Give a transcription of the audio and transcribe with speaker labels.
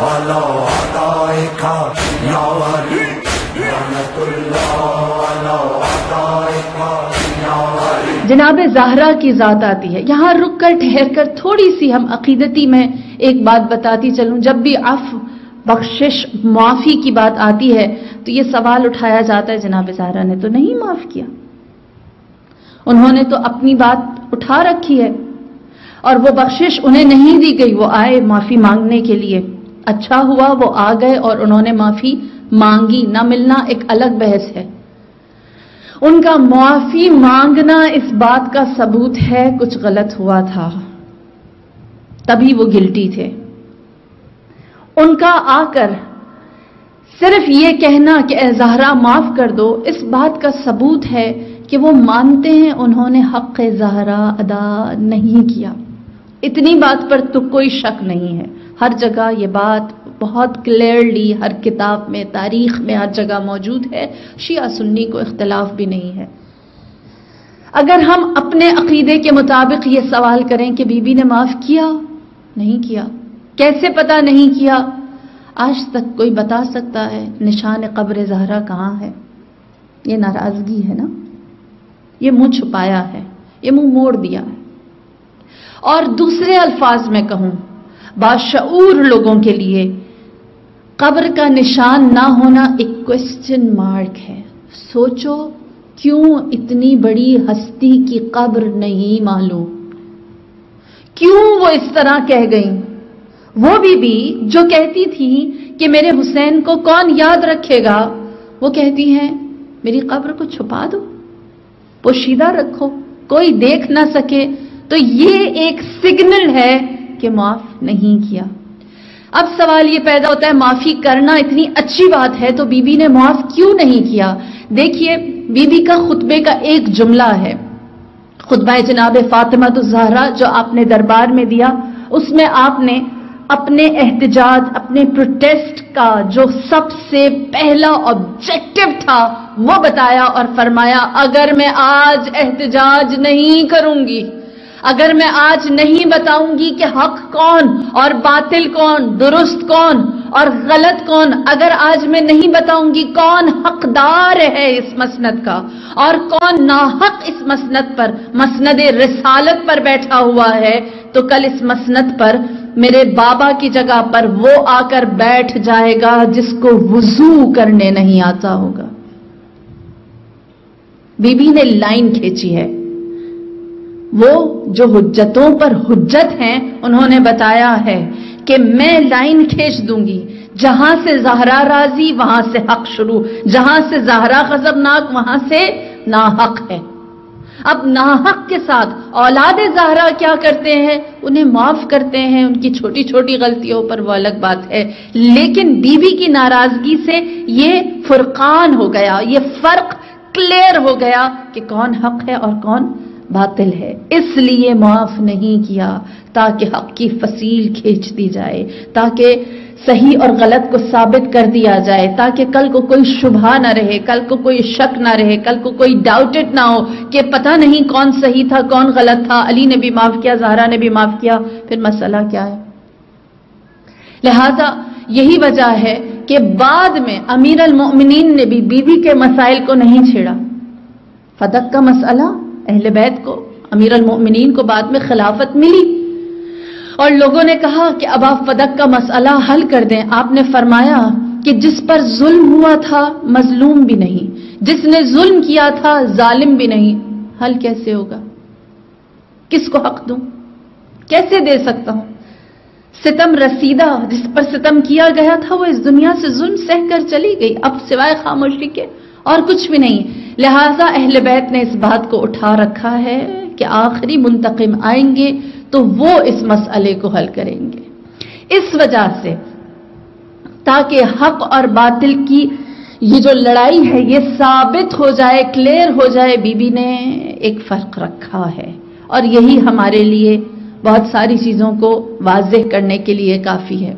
Speaker 1: على أعدائك يا ولي لعنة الله على أعدائك يا ولي.
Speaker 2: جناب زہرا کی ذات آتی ہے. یہاں رک کر ٹھہر کر تھوڑی سی ہم عقیدتی میں ایک بات بتاتی چلوں. جب بھی عفو، بخشش، معافی کی بات آتی ہے تو یہ سوال اٹھایا جاتا ہے جناب زہرا نے تو نہیں معاف کیا، انہوں نے تو اپنی بات اٹھا رکھی ہے اور وہ بخشش انہیں نہیں دی گئی. وہ آئے معافی مانگنے کے لیے، اچھا ہوا وہ آ گئے اور انہوں نے معافی مانگی. نہ ملنا ایک الگ بحث ہے. ان کا معافی مانگنا اس بات کا ثبوت ہے کچھ غلط ہوا تھا، تبھی وہ گلٹی تھے. ان کا آ کر صرف یہ کہنا کہ اے زہرا معاف کر دو، اس بات کا ثبوت ہے کہ وہ مانتے ہیں انہوں نے حق زہرا ادا نہیں کیا. اتنی بات پر تو کوئی شک نہیں ہے. ہر جگہ یہ بات بہت کلیئرلی ہر کتاب میں، تاریخ میں ہر جگہ موجود ہے. شیعہ سنی کو اختلاف بھی نہیں ہے. اگر ہم اپنے عقیدے کے مطابق یہ سوال کریں کہ بی بی نے معاف کیا نہیں کیا، کیسے پتہ نہیں کیا، آج تک کوئی بتا سکتا ہے نشان قبر زہرا کہاں ہے؟ یہ ناراضگی ہے نا، یہ منہ چھپایا ہے، یہ منہ موڑ دیا ہے. اور دوسرے الفاظ میں کہوں، باشعور لوگوں کے لیے قبر کا نشان نہ ہونا ایک کوسچن مارک ہے. سوچو کیوں اتنی بڑی ہستی کی قبر نہیں معلوم؟ کیوں وہ اس طرح کہہ گئیں؟ وہ بھی جو کہتی تھی کہ میرے حسین کو کون یاد رکھے گا، وہ کہتی ہیں میری قبر کو چھپا دو، پوشیدہ رکھو، کوئی دیکھ نہ سکے. تو یہ ایک سگنل ہے کہ معاف نہیں کیا. اب سوال یہ پیدا ہوتا ہے معافی کرنا اتنی اچھی بات ہے تو بی بی نے معاف کیوں نہیں کیا؟ دیکھیے بی بی کا خطبے کا ایک جملہ ہے، خطبہ جناب فاطمہ الزہرا جو آپ نے دربار میں دیا، اس میں آپ نے اپنے احتجاج، اپنے پروٹیسٹ کا جو سب سے پہلا آبجیکٹو تھا وہ بتایا اور فرمایا اگر میں آج احتجاج نہیں کروں گی، اگر میں آج نہیں بتاؤں گی کہ حق کون اور باطل کون، درست کون اور غلط کون، اگر آج میں نہیں بتاؤں گی کون حقدار ہے اس مسند کا اور کون ناحق اس مسند پر، مسند رسالت پر بیٹھا ہوا ہے، تو کل اس مسند پر میرے بابا کی جگہ پر وہ آ کر بیٹھ جائے گا جس کو وضو کرنے نہیں آتا ہوگا. بی بی نے لائن کھینچی ہے. وہ جو حجتوں پر حجت ہیں انہوں نے بتایا ہے کہ میں لائن کھینچ دوں گی، جہاں سے زہرا راضی وہاں سے حق شروع، جہاں سے زہرا غضبناک وہاں سے ناحق ہے. اب ناحق کے ساتھ اولاد زہرا کیا کرتے ہیں؟ انہیں معاف کرتے ہیں ان کی چھوٹی چھوٹی غلطیوں پر، وہ الگ بات ہے. لیکن بیوی کی ناراضگی سے یہ فرقان ہو گیا، یہ فرق کلیئر ہو گیا کہ کون حق ہے اور کون باطل ہے. اس لیے معاف نہیں کیا تاکہ حق کی فصیل کھینچ دی جائے، تاکہ صحیح اور غلط کو ثابت کر دیا جائے، تاکہ کل کو کوئی شبہ نہ رہے، کل کو کوئی شک نہ رہے، کل کو کوئی ڈاؤٹڈ نہ ہو کہ پتہ نہیں کون صحیح تھا کون غلط تھا. علی نے بھی معاف کیا، زہرا نے بھی معاف کیا، پھر مسئلہ کیا ہے؟ لہذا یہی وجہ ہے کہ بعد میں امیر المؤمنین نے بھی بی بی کے مسائل کو نہیں چھیڑا. فدق کا مسئلہ اہل بیت کو، امیر المؤمنین کو بعد میں خلافت ملی اور لوگوں نے کہا کہ اب آپ فدق کا مسئلہ حل کر دیں. آپ نے فرمایا کہ جس پر ظلم ہوا تھا مظلوم بھی نہیں، جس نے ظلم کیا تھا ظالم بھی نہیں. حل کیسے ہوگا؟ کس کو حق دوں؟ کیسے دے سکتا ہوں؟ ستم رسیدہ جس پر ستم کیا گیا تھا وہ اس دنیا سے ظلم سہ کر چلی گئی، اب سوائے خاموشی کے اور کچھ بھی نہیں. لہٰذا اہل بیت نے اس بات کو اٹھا رکھا ہے کہ آخری منتقم آئیں گے تو وہ اس مسئلے کو حل کریں گے. اس وجہ سے تاکہ حق اور باطل کی یہ جو لڑائی ہے یہ ثابت ہو جائے، کلیئر ہو جائے، بی بی نے ایک فرق رکھا ہے اور یہی ہمارے لیے بہت ساری چیزوں کو واضح کرنے کے لیے کافی ہے.